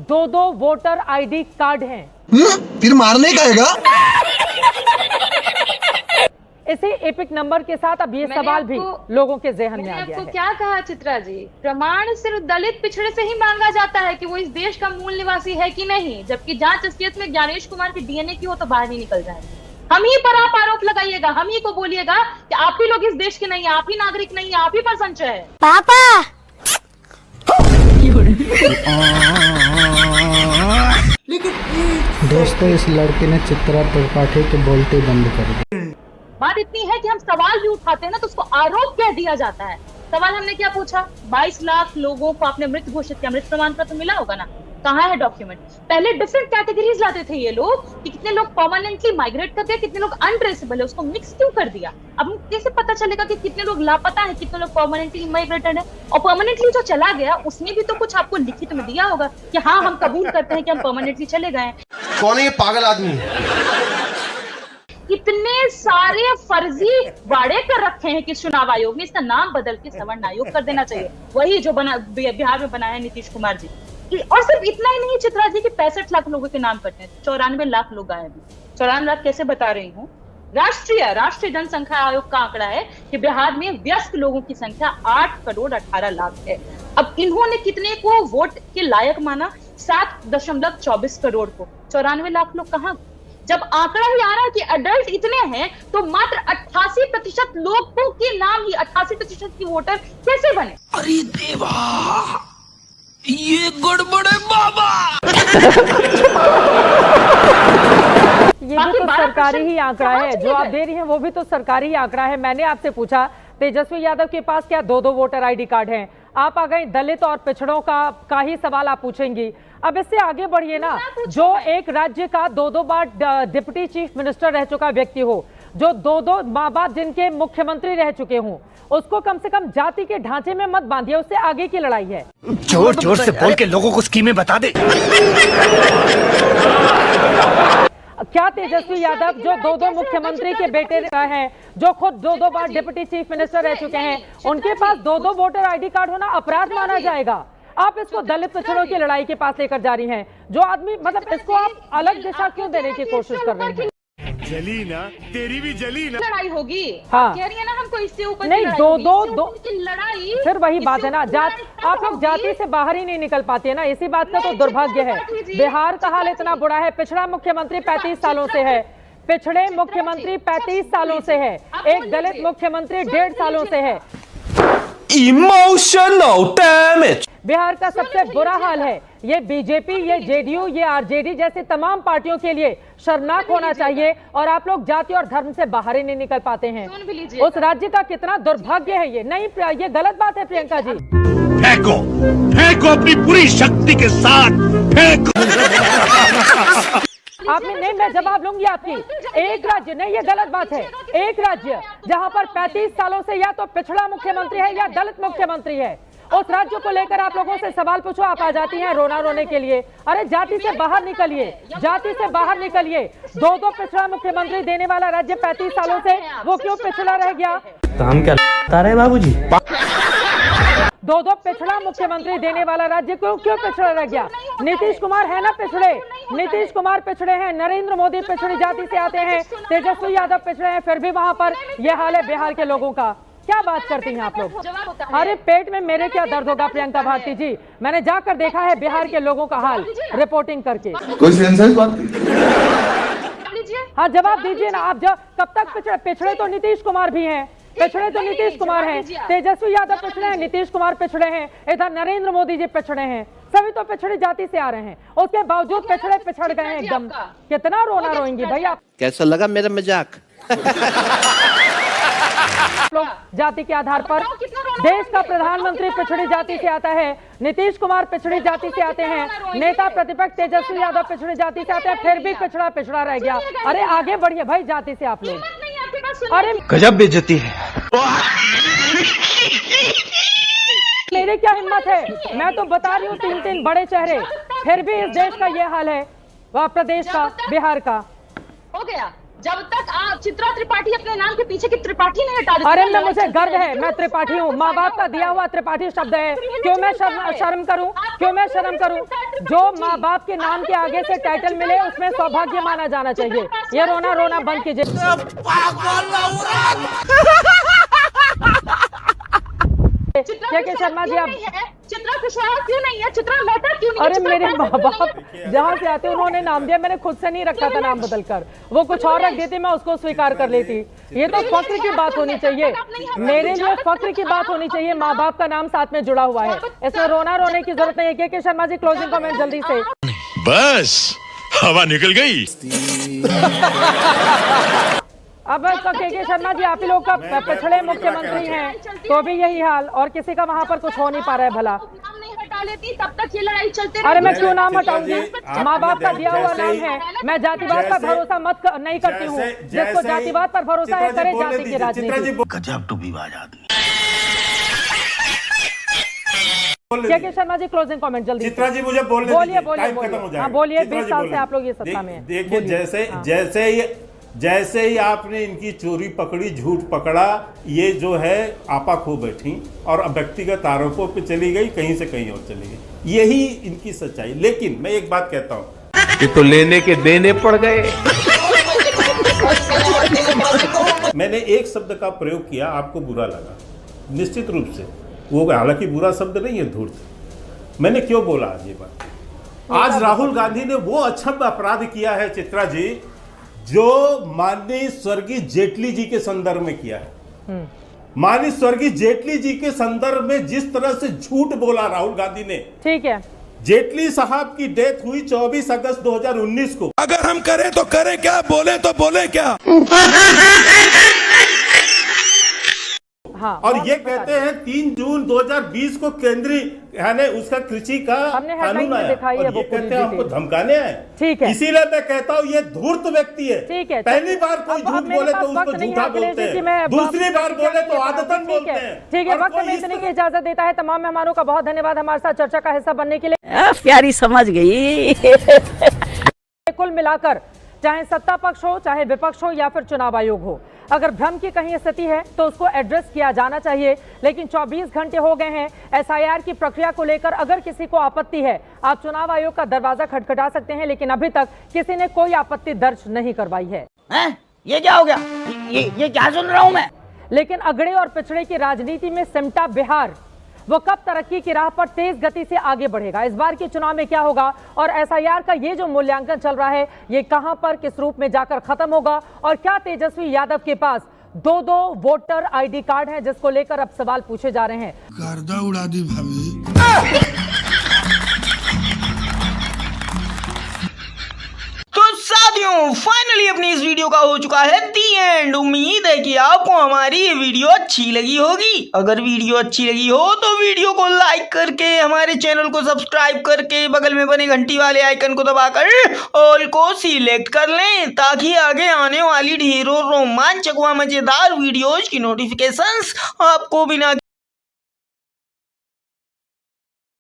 2-2 voter ID card हैं। फिर मारने का हैगा? इसी एपिक नंबर के साथ अब ये सवाल भी लोगों के जेहन में आ गया है। क्या कहा चित्रा जी, प्रमाण सिर्फ दलित पिछड़े से ही मांगा जाता है कि वो इस देश का मूल निवासी है कि नहीं, जबकि जांच असलियत में ज्ञानेश कुमार की डीएनए की हो तो बाहर ही निकल जाएंगे। हम ही पर आप आरोप लगाइएगा, हम ही को बोलिएगा कि आप ही लोग इस देश के नहीं है, आप ही नागरिक नहीं है, आप ही पर संशय है। पापा दोस्तों, इस लड़के ने चित्रा त्रिपाठी के बोलते बंद कर दी। बात इतनी है कि हम सवाल भी उठाते हैं ना तो उसको आरोप कह दिया जाता है। सवाल हमने क्या पूछा, 22 लाख लोगों को आपने मृत घोषित किया, मृत प्रमाण पत्र मिला होगा ना, कहाँ है डॉक्यूमेंट? पहले डिफरेंट कैटेगरीज लाते थे ये लोग कि कितने लोग परमानेंटली माइग्रेट करते हैं, कितने लोग अनट्रेसेबल है, उसको मिक्स क्यों कर दिया? अब कैसे पता चलेगा कि कितने लोग लापता है, कितने लोग परमानेंटली माइग्रेटेड है? और परमानेंटली जो चला गया उसमें भी तो कुछ आपको लिखित में दिया होगा कि हाँ हम कबूल करते हैं कि हम परमानेंटली चले गए। कौन है ये पागल आदमी? इतने सारे फर्जी वाड़े कर रखे हैं कि चुनाव आयोग ने इसका नाम बदल के सवर्ण आयोग कर देना चाहिए, वही जो बना बिहार में बनाया है नीतीश कुमार जी। और सिर्फ इतना ही नहीं चित्रा जी कि 65 लाख लोगों के नाम करते हैं, 94 लाख लोग आए हैं। 94 लाख कैसे बता रही हूँ, राष्ट्रीय जनसंख्या आयोग का आंकड़ा है कि बिहार में व्यस्त लोगों की संख्या 8 करोड़ 18 लाख है। अब इन्होंने कितने को वोट के लायक माना? 7.24 करोड़ को। 94 लाख लोग कहाँ? जब आंकड़ा ही आ रहा है कि अडल्ट इतने हैं तो मात्र 88% लोगों के नाम ही 88% की वोटर कैसे बने? अरे देवा, ये गड़बड़ है बाबा। ये भी तो सरकारी ही आंकड़ा है, जो आप दे रही हैं वो भी तो सरकारी ही आंकड़ा है। मैंने आपसे पूछा तेजस्वी यादव के पास क्या 2-2 वोटर आईडी कार्ड हैं, आप आ गए दलित और पिछड़ों का ही सवाल आप पूछेंगी। अब इससे आगे बढ़िए ना, जो एक राज्य का 2-2 बार डिप्टी चीफ मिनिस्टर रह चुका व्यक्ति हो, जो 2-2 माँ बाप जिनके मुख्यमंत्री रह चुके हों, उसको कम से कम जाति के ढांचे में मत बांधिए, उससे आगे की लड़ाई है। जोर जोर से बोल के लोगों को स्कीमें बता दे। क्या तेजस्वी यादव जो 2-2 मुख्यमंत्री के बेटे हैं, जो खुद 2-2 बार डिप्टी चीफ मिनिस्टर रह चुके हैं, उनके पास 2-2 वोटर आईडी कार्ड होना अपराध माना जाएगा? आप इसको दलित पिछड़ों की लड़ाई के पास लेकर जा रही हैं। जो आदमी मतलब इसको आप अलग दिशा क्यों देने की कोशिश कर रही हैं? जली ना, तेरी भी जली ना। लड़ाई होगी, हाँ कह रही है ना हमको इससे ऊपर नहीं, दो लड़ाई। फिर वही बात है ना, जात आप लोग जाति से बाहर ही नहीं निकल पाती है ना, इसी बात का तो दुर्भाग्य है। बिहार का हाल इतना बुरा है, पिछड़ा मुख्यमंत्री 35 सालों से है, पिछड़े मुख्यमंत्री 35 सालों से है, एक दलित मुख्यमंत्री 1.5 सालों से है। Emotional damage. बिहार का सबसे बुरा हाल है। ये बीजेपी, ये जेडीयू, ये आरजेडी जैसे तमाम पार्टियों के लिए शर्मनाक होना चाहिए, और आप लोग जाति और धर्म से बाहर ही नहीं निकल पाते हैं। उस राज्य का कितना दुर्भाग्य है ये। नहीं, ये गलत बात है प्रियंका जी। फेंको, फेंको अपनी पूरी शक्ति के साथ फेंको। आपने नहीं, मैं जवाब लूंगी आपकी। एक राज्य नहीं, ये गलत बात है। एक राज्य जहां पर 35 सालों से या तो पिछड़ा मुख्यमंत्री है या दलित मुख्यमंत्री है, उस राज्य को लेकर आप लोगों से सवाल पूछो, आप आ जाती हैं रोना रोने के लिए। अरे जाति से बाहर निकलिए, जाति से बाहर निकलिए। 2-2 पिछड़ा मुख्यमंत्री देने वाला राज्य 35 सालों से वो क्यों पिछड़ा रह गया? काम क्या बता रहे बाबूजी? 2-2 पिछड़ा मुख्यमंत्री देने वाला राज्य क्यों पिछड़ा रह गया? नीतीश कुमार है ना पिछड़े, नीतीश कुमार पिछड़े हैं, नरेंद्र मोदी पिछड़ी जाति से आते हैं, तेजस्वी यादव पिछड़े हैं, फिर भी वहां पर यह हाल है बिहार के लोगों का। क्या बात करती हैं आप लोग? अरे पेट में मेरे क्या दर्द होगा प्रियंका भारती जी, मैंने जाकर देखा है बिहार के लोगों का हाल रिपोर्टिंग करके। कोई सेंसेस बात? हाँ जवाब दीजिए ना आप। कब तक पिछड़े तो नीतीश कुमार भी हैं, पिछड़े तो नीतीश कुमार हैं, तेजस्वी यादव पिछड़े हैं, नीतीश कुमार पिछड़े हैं, इधर नरेंद्र मोदी जी पिछड़े हैं, सभी तो पिछड़ी जाति से आ रहे हैं, उसके बावजूद पिछड़े पिछड़ गए हैं एकदम। कितना रोना रोएंगी भाई आप? कैसा लगा मेरा मजाक? लोग जाति के आधार पर, देश का प्रधानमंत्री पिछड़ी जाति से आता है, नीतीश कुमार पिछड़ी जाति से आते हैं, नेता प्रतिपक्ष तेजस्वी यादव पिछड़ी जाति से आते हैं, फिर भी पिछड़ा पिछड़ा रह गया। अरे आगे बढ़िए भाई जाति से आप लोग। अरे गजब बेइज्जती है। मेरी क्या हिम्मत है, मैं तो बता रही हूँ 3-3 बड़े चेहरे, फिर भी इस देश का ये हाल है, वह प्रदेश का, बिहार का। हो गया, जब तक आप चित्रा त्रिपाठी अपने नाम के पीछे की त्रिपाठी नहीं हटा देते। अरे मैं मुझे गर्व है, मैं त्रिपाठी हूँ, माँ बाप का दिया हुआ त्रिपाठी शब्द है। क्यों मैं शर्म करूँ? क्यों मैं शर्म करूँ? जो माँ बाप के नाम के आगे से टाइटल मिले उसमें सौभाग्य माना जाना चाहिए। ये रोना रोना बंद कीजिए। के शर्मा जी, आप चित्रा कुशवाहा क्यों नहीं है? चित्रा मेहता क्यों नहीं? अरे मेरे माँ बाप जहाँ से आते उन्होंने नाम दिया, मैंने खुद से नहीं रखा था नाम बदलकर। वो कुछ और रख देती, मैं उसको स्वीकार कर लेती। ये तो फक्र की बात होनी चाहिए, मेरे लिए फक्र की बात होनी चाहिए। माँ बाप का नाम साथ में जुड़ा हुआ है, इसमें रोना रोने की जरूरत नहीं है। के शर्मा जी, क्लोजिंग कमेंट जल्दी से। बस हवा निकल गई। अब के शर्मा जी, आप ही लोग का पिछड़े मुख्यमंत्री हैं तो भी यही हाल, और किसी का वहाँ पर कुछ हो नहीं पा रहा है भला। नाम नहीं हटा लेती तब तक ये लड़ाई चलती। अरे मैं क्यों नाम हटाऊंगी? माँ बाप का दिया हुआ नाम है। मैं जातिवाद पर भरोसा नहीं करती हूँ। जिसको जातिवाद पर भरोसा है करे जाति की राजनीति। गजब टूबीबाज आदमी। के शर्मा जी, क्लोजिंग कमेंट जल्दी। चित्रा जी मुझे बोलने बोलिए दीजिए, टाइम खत्म हो जाएगा। हाँ बोलिए, चित्रा 20 जी साल से बोलिए। आप लोग ये सत्ता में हैं। देखिए जैसे ही आपने इनकी चोरी पकड़ी, झूठ पकड़ा, ये जो है आपा खो बैठी और अब व्यक्तिगत आरोपों पे चली गई, कहीं से कहीं और चली गई। यही इनकी सच्चाई। लेकिन मैं एक बात कहता हूँ, ये तो लेने के देने पड़ गए। मैंने एक शब्द का प्रयोग किया, आपको बुरा लगा, निश्चित रूप से। वो हालांकि बुरा शब्द नहीं है, धूर्त। मैंने क्यों बोला आज ये बात? आज राहुल गांधी ने वो अक्षम्य अपराध किया है चित्रा जी, जो माननीय स्वर्गीय जेटली जी के संदर्भ में किया है। माननीय स्वर्गीय जेटली जी के संदर्भ में जिस तरह से झूठ बोला राहुल गांधी ने। ठीक है, जेटली साहब की डेथ हुई 24 अगस्त 2019 को। अगर हम करें तो करें क्या, बोले तो बोले क्या। हाँ, और ये कहते हैं 3 जून 2020 को केंद्रीय यानी उसका कृषि का कानून आया, दिखाई है, और वो ये कहते हैं हमको धमकाने आए। ठीक है, इसीलिए मैं कहता हूँ ये धूर्त व्यक्ति है। ठीक है, पहली बार कोई झूठ बोले तो उसको झूठा बोलते हैं, दूसरी बार बोले तो आदतन बोलते हैं। ठीक है, वक्त हमें इतने की इजाजत देता है। तमाम मेहमानों का बहुत धन्यवाद हमारे साथ चर्चा का हिस्सा बनने के लिए। प्यारी समझ गई। कुल मिलाकर चाहे सत्ता पक्ष हो, चाहे विपक्ष हो, या फिर चुनाव आयोग हो, अगर भ्रम की कहीं स्थिति है तो उसको एड्रेस किया जाना चाहिए। लेकिन 24 घंटे हो गए हैं एसआईआर की प्रक्रिया को लेकर। अगर किसी को आपत्ति है, आप चुनाव आयोग का दरवाजा खटखटा सकते हैं, लेकिन अभी तक किसी ने कोई आपत्ति दर्ज नहीं करवाई है। ये क्या हो गया? ये क्या सुन रहा हूं मैं? लेकिन अगड़े और पिछड़े की राजनीति में सिमटा बिहार, वो कब तरक्की की राह पर तेज गति से आगे बढ़ेगा? इस बार के चुनाव में क्या होगा? और एसआईआर का ये जो मूल्यांकन चल रहा है, ये कहां पर किस रूप में जाकर खत्म होगा? और क्या तेजस्वी यादव के पास 2-2 वोटर आईडी कार्ड हैं, जिसको लेकर अब सवाल पूछे जा रहे हैं। गर्दा उड़ा दी भाभी। तो साथियों, फाइनली अपनी इस वीडियो का हो चुका है दी एंड। उम्मीद है कि आपको हमारी ये वीडियो अच्छी लगी होगी। अगर वीडियो अच्छी लगी हो तो वीडियो को लाइक करके, हमारे चैनल को सब्सक्राइब करके, बगल में बने घंटी वाले आइकन को दबाकर ऑल को सिलेक्ट कर लें, ताकि आगे आने वाली ढेरों रोमांचक व मजेदार वीडियोज की नोटिफिकेशंस आपको बिना